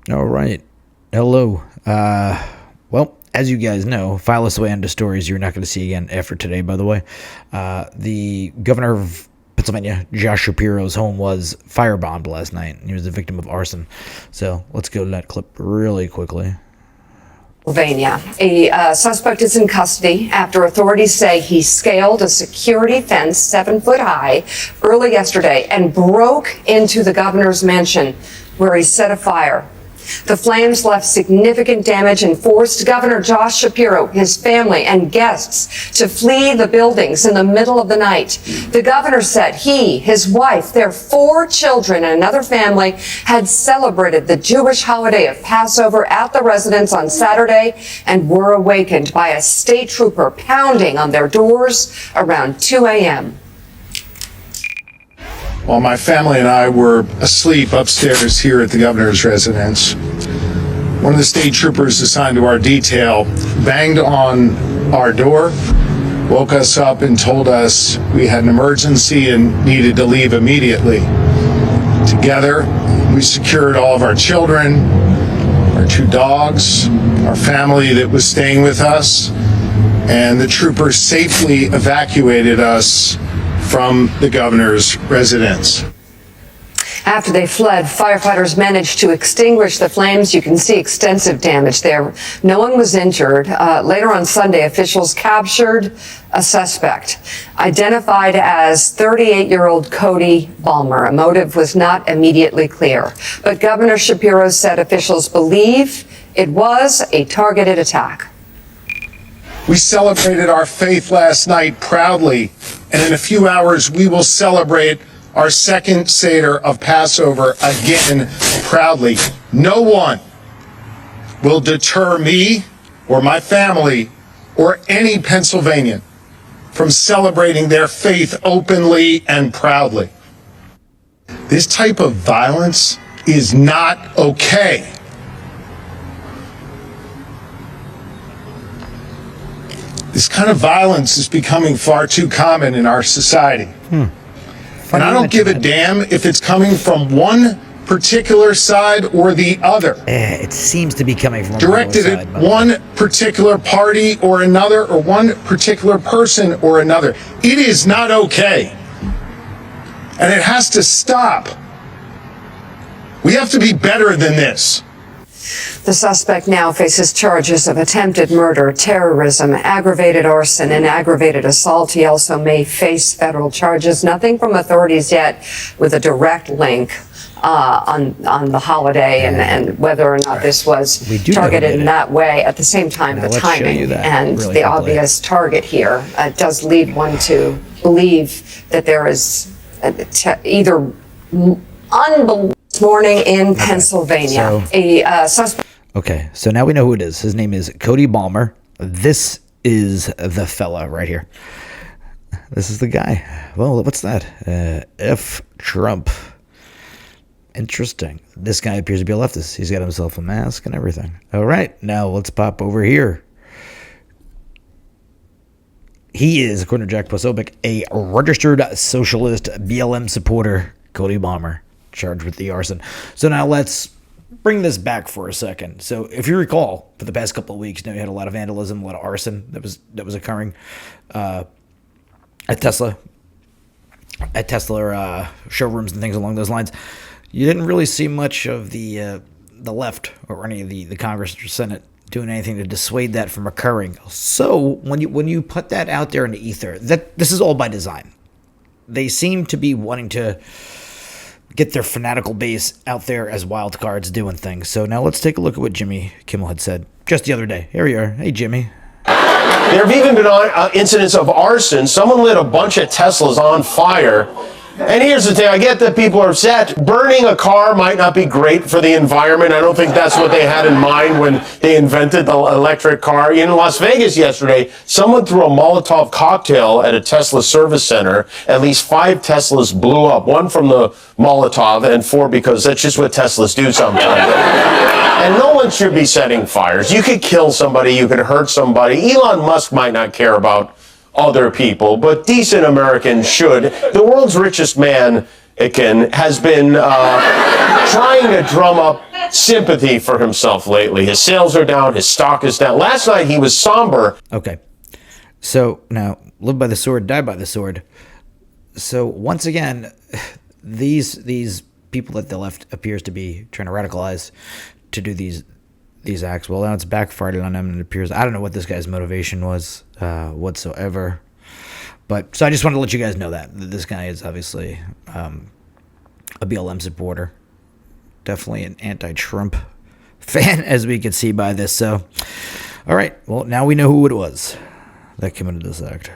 All right. Hello. Well, as you guys know, file this away under stories you're not going to see again after today, by the way. The governor of Pennsylvania, Josh Shapiro's home was firebombed last night. He was the victim of arson. So let's go to that clip really quickly. Pennsylvania. A suspect is in custody after authorities say he scaled a security fence 7 foot high early yesterday and broke into the governor's mansion where he set a fire. The flames left significant damage and forced Governor Josh Shapiro, his family, and guests to flee the buildings in the middle of the night. The governor said he, his wife, their 4 children, and another family had celebrated the Jewish holiday of Passover at the residence on Saturday and were awakened by a state trooper pounding on their doors around 2 a.m. While my family and I were asleep upstairs here at the governor's residence, one of the state troopers assigned to our detail banged on our door, woke us up and told us we had an emergency and needed to leave immediately. Together, we secured all of our children, our 2 dogs, our family that was staying with us, and the troopers safely evacuated us from the governor's residence. After they fled, firefighters managed to extinguish the flames. You can see extensive damage there. No one was injured. Later on Sunday, officials captured a suspect identified as 38-year-old Cody Balmer. A motive was not immediately clear, but Governor Shapiro said officials believe it was a targeted attack. We celebrated our faith last night proudly, and in a few hours we will celebrate our second Seder of Passover again proudly. No one will deter me or my family or any Pennsylvanian from celebrating their faith openly and proudly. This type of violence is not okay. This kind of violence is becoming far too common in our society. And I don't give a damn if it's coming from one particular side or the other. It seems to be coming from Directed at one particular party or another, or one particular person or another. It is not okay. And it has to stop. We have to be better than this. The suspect now faces charges of attempted murder, terrorism, aggravated arson, and aggravated assault. He also may face federal charges. Nothing from authorities yet with a direct link on the holiday and whether or not this was targeted in that way. At the same time, the timing and the obvious target here does lead one to believe that there is either unbelievable morning in Pennsylvania. A suspect. Okay, so now we know who it is. His name is Cody Balmer. This is the fella right here. This is the guy. Well, what's that? F. Trump. Interesting. This guy appears to be a leftist. He's got himself a mask and everything. All right, now let's pop over here. He is, according to Jack Posobiec, a registered socialist BLM supporter, Cody Balmer, charged with the arson. So now let's bring this back for a second. So if you recall, for the past couple of weeks, now you had a lot of vandalism, a lot of arson that was occurring at Tesla showrooms and things along those lines. You didn't really see much of the left or any of the Congress or Senate doing anything to dissuade that from occurring. So when you put that out there in the ether, that this is all by design. They seem to be wanting to get their fanatical base out there as wild cards doing things. So now let's take a look at what Jimmy Kimmel had said just the other day. Here we are. Hey, Jimmy. There have even been incidents of arson. Someone lit a bunch of Teslas on fire. And here's the thing, I get that people are upset. Burning a car might not be great for the environment. I don't think that's what they had in mind when they invented the electric car. In Las Vegas yesterday, someone threw a Molotov cocktail at a Tesla service center. At least 5 Teslas blew up, 1 from the Molotov and 4 because that's just what Teslas do sometimes. And no one should be setting fires. You could kill somebody, you could hurt somebody. Elon Musk might not care about other people, but decent Americans should. The world's richest man, has been trying to drum up sympathy for himself lately. His sales are down, his stock is down. Last night he was somber. Okay. So now, live by the sword, die by the sword. So once again, these people that the left appears to be trying to radicalize to do these acts, well, now it's backfired on them, and it appears, I don't know what this guy's motivation was whatsoever. But so I just wanted to let you guys know that this guy is obviously a BLM supporter, definitely an anti-Trump fan, as we can see by this. So, all right, well, now we know who it was that committed this act.